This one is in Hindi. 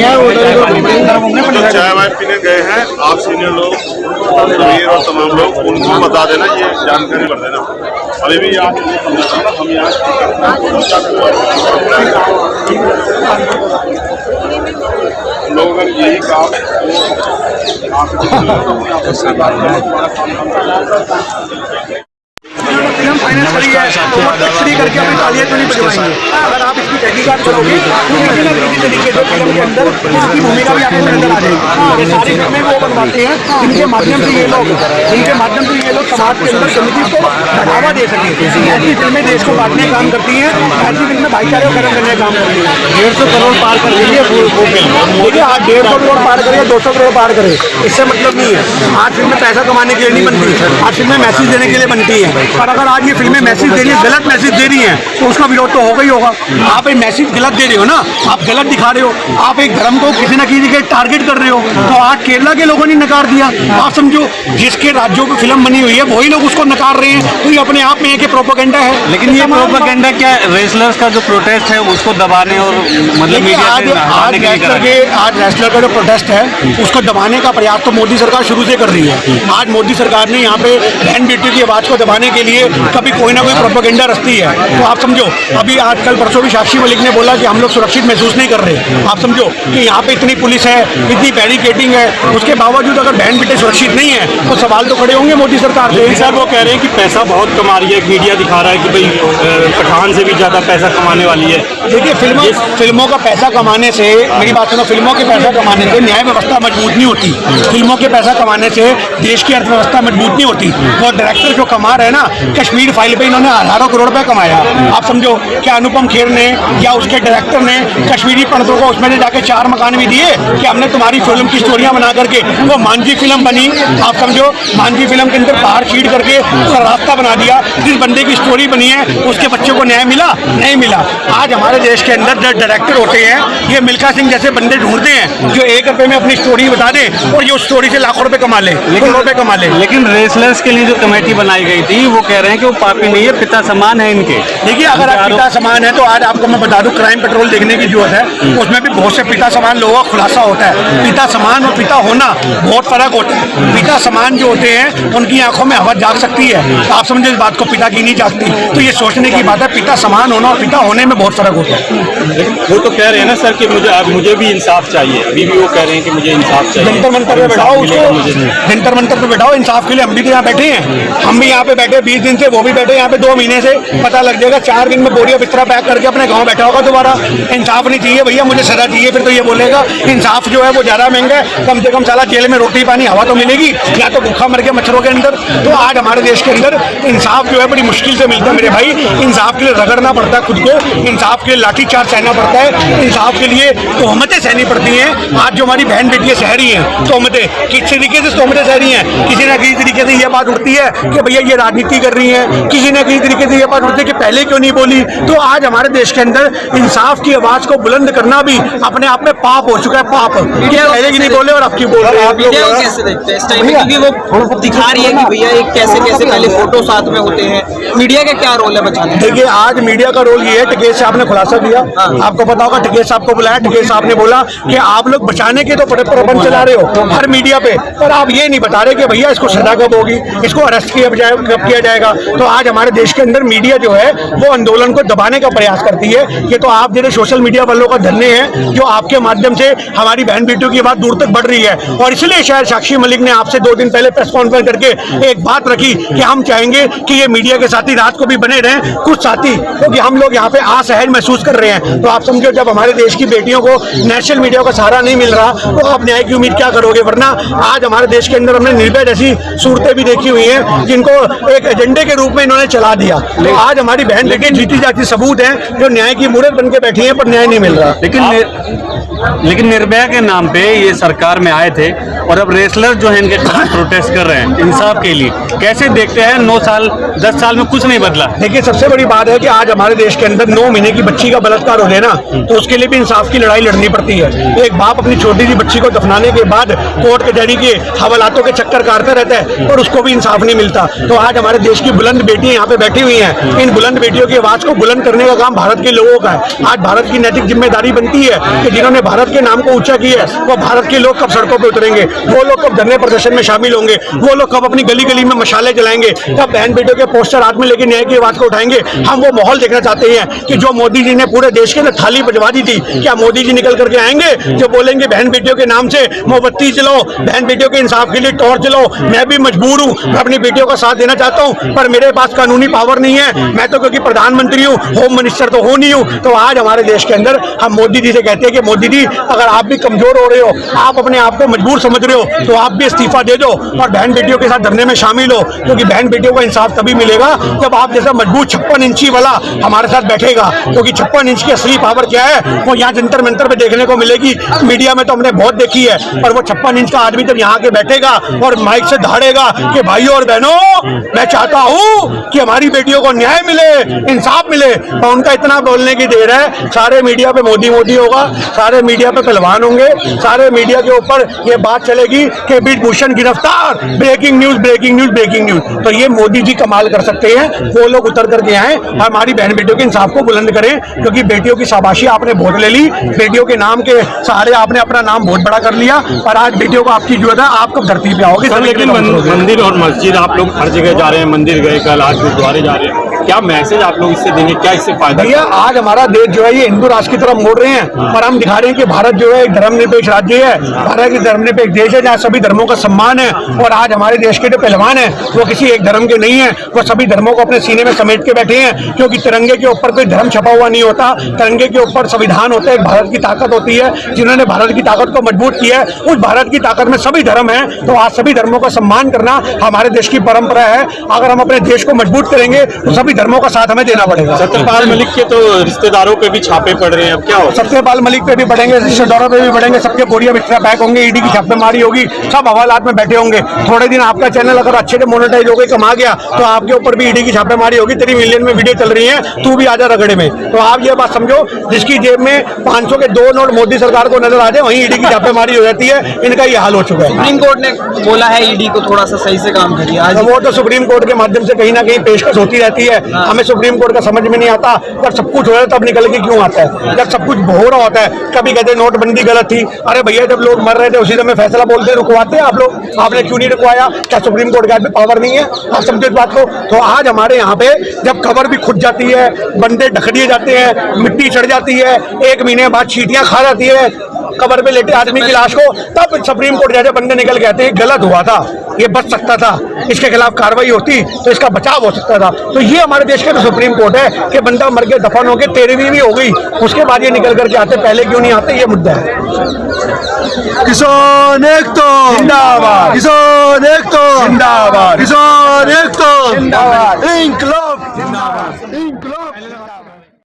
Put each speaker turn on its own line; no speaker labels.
चाय वाय पीने गए हैं आप सीनियर लोग और तमाम लोग, उनको बता देना, ये जानकारी कर देना। अभी भी आप हम यहाँ लोग अगर यही काम
नमस्कार साथियों, फ्री करके अपनी तालियां तो नहीं बजवाएंगे। अगर आप इसकी तहकीकात करोगे तो किसी न किसी तरीके से फिल्म के अंदर इसकी भूमिका भी आपके अंदर आ जाएगी। ये सारी फिल्में वो बनवाते हैं जिनके माध्यम से ये लोग समाज के अंदर गंदगी को बढ़ावा दे सकें। ऐसी फिल्में देश को बांटने का काम करती हैं, ऐसी फिल्में भाईचारे को खत्म करने का काम करती हैं। 150 करोड़ पार कर लीजिए वो फिल्म, देखिए आज 150 करोड़ पार करे, 200 करोड़ पार करे, इससे मतलब नहीं है। आज फिल्में पैसा कमाने के लिए नहीं बनती, आज फिल्में मैसेज देने के लिए बनती है। पर अगर आज ये फिल्में मैसेज दे रही है, गलत मैसेज दे रही हैं, तो उसका विरोध तो होगा ही होगा। आप एक मैसेज गलत दे रहे हो ना, आप गलत दिखा रहे हो, आप एक धर्म को किसी न किसी के टारगेट कर रहे हो। तो आज केरला के लोगों ने नकार दिया। आप समझो जिसके राज्यों में फिल्म बनी हुई है वही लोग उसको नकार रहे हैं, तो ये अपने आप में एक प्रोपेगेंडा है।
लेकिन ये प्रोपेगेंडा क्या, रेसलर्स का जो प्रोटेस्ट है उसको दबाने और मतलब मीडिया से
आज रेसलर का जो प्रोटेस्ट है उसको दबाने का प्रयास तो मोदी सरकार शुरू से कर रही है। आज मोदी सरकार ने यहाँ पे बहन बेटी की आवाज को दबाने के लिए कभी कोई ना कोई प्रोपेगेंडा रचती है। तो आप समझो अभी आजकल परसों भी साक्षी मलिक ने बोला कि हम लोग सुरक्षित महसूस नहीं कर रहे। आप समझो कि यहाँ पे इतनी पुलिस है, इतनी बैरिकेडिंग है, उसके बावजूद अगर बहन बेटे सुरक्षित नहीं है तो सवाल तो खड़े होंगे मोदी सरकार से।
सर वो कह रहे हैं कि पैसा बहुत कमा रही है, मीडिया दिखा रहा है कि भाई पठान से भी ज्यादा पैसा कमाने वाली है।
देखिए फिल्मों का पैसा कमाने से, मेरी बात सुनो, फिल्मों के पैसा कमाने से न्याय व्यवस्था मजबूत नहीं होती। फिल्मों के पैसा कमाने से देश की अर्थव्यवस्था मजबूत नहीं होती। वो डायरेक्टर जो कमा रहे हैं ना, कश्मीर फाइल पे इन्होंने हजारों करोड़ रुपए कमाया। आप समझो क्या अनुपम खेर ने या उसके डायरेक्टर ने कश्मीरी पंडितों को उसमें जाके 4 मकान भी दिए कि हमने तुम्हारी फिल्म की स्टोरियां बना करके, वो मांझी फिल्म बनी। आप समझो मांझी फिल्म के अंदर पहाड़ छीड़ करके उसका रास्ता बना दिया। जिस बंदे की स्टोरी बनी है उसके बच्चों को न्याय मिला? नहीं मिला। आज हमारे देश के अंदर जो डायरेक्टर होते हैं ये मिल्खा सिंह जैसे बंदे ढूंढते हैं जो 1 रुपए में अपनी स्टोरी बता दें और ये उस स्टोरी से लाखों रुपए कमा ले,
लेकिन रेसलर्स के लिए जो कमेटी बनाई गई थी वो कह रहे हैं कि वो पापी नहीं है, पिता समान है इनके।
देखिए अगर आप पिता समान है तो आज आपको मैं बता दूं क्राइम पेट्रोल देखने की जरूरत है, उसमें भी बहुत से पिता समान लोगों का खुलासा होता है। पिता समान और पिता होना बहुत फर्क होता है। पिता समान जो होते हैं उनकी आंखों में हवा जाग सकती है, तो आप समझे इस बात को, पिता की नहीं जागती। तो ये सोचने की बात है, पिता समान होना और पिता होने में बहुत फर्क होता है।
वो तो कह रहे हैं ना सर कि मुझे भी इंसाफ चाहिए, अभी भी वो कह रहे हैं कि मुझे इंसाफ चाहिए।
जंतर मंतर पे बैठाओ उसको, जंतर मंतर पे बैठाओ इंसाफ के लिए। हम भी तो यहाँ बैठे हैं, हम भी यहाँ पे बैठे 20 दिन से, वो भी बैठे यहाँ पे 2 महीने से। पता लग जाएगा 4 दिन में बोरिया बिस्तरा पैक करके अपने गाँव बैठा होगा दोबारा। इंसाफ नहीं चाहिए भैया, मुझे सजा चाहिए, फिर तो ये बोलेगा इंसाफ जो है वो ज्यादा महंगा है। कम से कम साला जेल में रोटी पानी हवा तो मिलेगी, या तो भूखा मर के मच्छरों के अंदर। तो आज हमारे देश के अंदर इंसाफ जो है बड़ी मुश्किल से मिलता है मेरे भाई। इंसाफ के लिए रगड़ना पड़ता है खुद को, इंसाफ के लिए लाठीचार्ज सहना पड़ता है, इंसाफ के लिए तोहमतें सहनी पड़ती हैं। आज जो हमारी बहन बेटियां सह रही हैं तोहमतें, किस तरीके से तोहमतें सह रही हैं? किसी न किसी तरीके से ये बात उठती है कि भैया ये राजनीति कर रही हैं, किसी न किसी तरीके से ये बात उठती है कि पहले क्यों नहीं बोली। तो आज हमारे देश के अंदर इंसाफ की आवाज को बुलंद करना भी अपने आप में पाप हो चुका है। पाप पहले की नहीं बोले और अब की बोल रहे हैं।
कैसे देखते हैं इस टाइम में, क्योंकि वो दिखा रही है कि भैया एक कैसे पहले फोटो साथ में होते हैं। मीडिया का क्या रोल है बचाने?
देखिए आज मीडिया का रोल ये है, टिकेत साहब ने खुलासा दिया, आपको पता होगा, टिकेत साहब को बुलाया, टिकेत साहब ने बोला कि आप लोग बचाने के तो प्रबंध चला रहे हो हर मीडिया पे, पर आप ये नहीं बता रहे कि भैया इसको सजा कब होगी, इसको अरेस्ट कब किया जाएगा। तो आज हमारे देश के अंदर मीडिया जो है वो आंदोलन को दबाने का प्रयास करती है। ये तो आप जैसे सोशल मीडिया वालों का धन्य है जो आपके माध्यम से हमारी बहन बेटियों की बात दूर तक बढ़ रही है। और इसलिए शायद साक्षी मलिक ने आपसे 2 दिन पहले प्रेस कॉन्फ्रेंस करके एक बात रखी कि हम चाहेंगे कि ये मीडिया के साथी रात को भी बने रहें, कुछ साथी, क्योंकि हम लोग यहाँ पे असहज महसूस कर रहे हैं। तो आप समझो जब हमारे देश की बेटियों को नेशनल मीडिया का सहारा नहीं मिल रहा तो आप न्याय की उम्मीद क्या करोगे? वरना आज हमारे देश के अंदर हमने निर्भया जैसी सूरतें भी देखी हुई हैं जिनको एक एजेंडे के रूप में इन्होंने चला दिया। तो आज हमारी बहन बेटी जीती जाती सबूत है जो न्याय की मूर्त बन के बैठी है पर न्याय नहीं मिल रहा।
लेकिन निर्भया के नाम पे ये सरकार में आए थे और अब रेसलर जो है इनके खिलाफ प्रोटेस्ट कर रहे हैं इंसाफ के लिए। कैसे देखते हैं 9 साल 10 साल में कुछ नहीं बदला?
देखिए सबसे बड़ी बात है कि आज हमारे देश के अंदर 9 महीने की बच्ची का बलात्कार हो जाए ना तो उसके लिए भी इंसाफ की लड़ाई लड़नी पड़ती है। एक बाप अपनी छोटी सी बच्ची को दफनाने के बाद कोर्ट कचहरी के हवालातों के चक्कर काटता रहता है और उसको भी इंसाफ नहीं मिलता। तो आज हमारे देश की बुलंद बेटियां यहाँ पे बैठी हुई हैं, इन बुलंद बेटियों की आवाज को बुलंद करने का काम भारत के लोगों का है। आज भारत की नैतिक जिम्मेदारी बनती है कि जिन्होंने भारत के नाम को ऊंचा किया है वो भारत के लोग कब सड़कों पे उतरेंगे, वो लोग कब धरने प्रदर्शन में शामिल होंगे, वो लोग कब अपनी गली गली में मशाले जलाएंगे, कब बहन बेटियों के पोस्टर हाथ में लेके न्याय की आवाज को उठाएंगे। हम वो माहौल देखना चाहते हैं कि जो मोदी जी ने पूरे देश के अंदर थाली बजवा दी थी, क्या मोदी जी निकल करके आएंगे जो बोलेंगे बहन बेटियों के नाम से मोमबत्ती जलाओ, बहन बेटियों के इंसाफ के लिए टॉर्च जलाओ। मैं भी मजबूर हूँ, मैं अपनी बेटियों का साथ देना चाहता हूँ, पर मेरे पास कानूनी पावर नहीं है। मैं तो क्योंकि प्रधानमंत्री हूँ, होम मिनिस्टर तो हो नहीं हूँ। तो आज हमारे देश के अंदर हम मोदी जी से कहते हैं कि मोदी जी अगर आप भी कमजोर हो रहे हो, आप अपने आप को मजबूर समझ रहे हो, तो आप भी इस्तीफा दे दो और बहन बेटियों के साथ धरने में शामिल हो, क्योंकि बहन बेटियों का इंसाफ तभी मिलेगा जब आप जैसा मजबूत 56 इंची वाला हमारे साथ बैठेगा। क्योंकि 56 इंच की असली पावर क्या है वो यहाँ जंतर मंतर पे देखने को मिलेगी। मीडिया में तो हमने बहुत देखी है, पर वो 56 इंच का आदमी जब यहाँ के बैठेगा और माइक से दहाड़ेगा कि भाइयों और बहनों, मैं चाहता हूँ कि हमारी बेटियों को न्याय मिले, इंसाफ मिले, और उनका इतना बोलने की देर है। सारे मीडिया पे मोदी मोदी होगा, सारे मीडिया पे पहलवान होंगे, सारे मीडिया के ऊपर ये बात चलेगी कि ब्रिजभूषण गिरफ्तार, breaking news breaking news breaking news. तो ये मोदी जी कमाल कर सकते हैं, वो लोग उतर करके आए, हमारी बहन बेटियों के इंसाफ को बुलंद करें। क्योंकि बेटियों की शाबाशी आपने बहुत ले ली, बेटियों के नाम के सहारे आपने अपना नाम बहुत बड़ा कर लिया, पर आज बेटियों को आपकी जरूरत है, आप कब धरती पे आओगे।
लेकिन मंदिर और मस्जिद आप लोग हर जगह जा रहे हैं, मंदिर गए कल, आज गुरुद्वारे जा रहे हैं, क्या मैसेज आप लोग इससे देंगे, क्या इससे फायदा?
भैया आज हमारा देश जो है ये हिंदू राष्ट्र की तरफ मोड़ रहे हैं, पर हम दिखा रहे हैं कि भारत जो है एक धर्मनिरपेक्ष राज्य है, भारत एक धर्मनिरपेक्ष देश है जहाँ सभी धर्मों का सम्मान है। और आज हमारे देश के जो पहलवान है वो किसी एक धर्म के नहीं है, वो सभी धर्मों को अपने सीने में समेट के बैठे हैं। क्योंकि तिरंगे के ऊपर कोई धर्म छपा हुआ नहीं होता, तिरंगे के ऊपर संविधान होता है, भारत की ताकत होती है, जिन्होंने भारत की ताकत को मजबूत किया है। उस भारत की ताकत में सभी धर्म है, तो आज सभी धर्मों का सम्मान करना हमारे देश की परंपरा है। अगर हम अपने देश को मजबूत करेंगे तो सभी धर्मों का साथ हमें देना पड़ेगा।
सत्यपाल मलिक के तो रिश्तेदारों पे भी छापे पड़ रहे हैं, अब क्या हो?
सत्यपाल मलिक पे भी बढ़ेंगे, रिश्तेदारों पे भी बढ़ेंगे, सबके बोरिया बिस्तरा पैक होंगे, ईडी की छापेमारी होगी, सब हवालात में बैठे होंगे। थोड़े दिन आपका चैनल अगर अच्छे से मोनेटाइज हो गए, कमा गया, तो आपके ऊपर भी ईडी की छापेमारी होगी। तेरी मिलियन में वीडियो चल रही है, तू भी आजा रगड़े में। तो आप ये बात समझो, जिसकी जेब में 500 के 2 नोट मोदी सरकार को नजर आ जाए, वहीं ईडी की छापेमारी हो जाती है। इनका ये हाल हो चुका है।
सुप्रीम कोर्ट ने बोला है ईडी को थोड़ा सा सही से काम करिए। आज
वो तो सुप्रीम कोर्ट के माध्यम से कहीं ना कहीं पेशकश होती रहती है। हमें सुप्रीम कोर्ट का समझ में नहीं आता, जब सब कुछ हो रहा है तब निकल के क्यों आता है, जब सब कुछ हो रहा होता है। कभी कहते नोटबंदी गलत थी, अरे भैया जब लोग मर रहे थे उसी समय फैसला बोलते रुकवाते आप लोग, आपने क्यों नहीं रुकवाया? क्या सुप्रीम कोर्ट के पावर नहीं है? आप समझो इस बात को। तो आज हमारे यहाँ पे जब खबर भी खुद जाती है, बंदे ढक दिए जाते हैं, मिट्टी चढ़ जाती है, 1 महीने बाद चींटियां खा जाती है कबर पे लेटे आदमी की लाश को, तब सुप्रीम कोर्ट जैसे बंदे निकल के आते हैं गलत हुआ था, ये बच सकता था, इसके खिलाफ कार्रवाई होती तो इसका बचाव हो सकता था। तो ये हमारे देश के तो सुप्रीम कोर्ट है कि बंदा मर के दफन हो गया, 13वीं भी हो गई, उसके बाद ये निकल करके आते, पहले क्यों नहीं आते, ये मुद्दा है।
किसान एक तो जिंदाबाद, किसान एक तो जिंदाबाद, किसान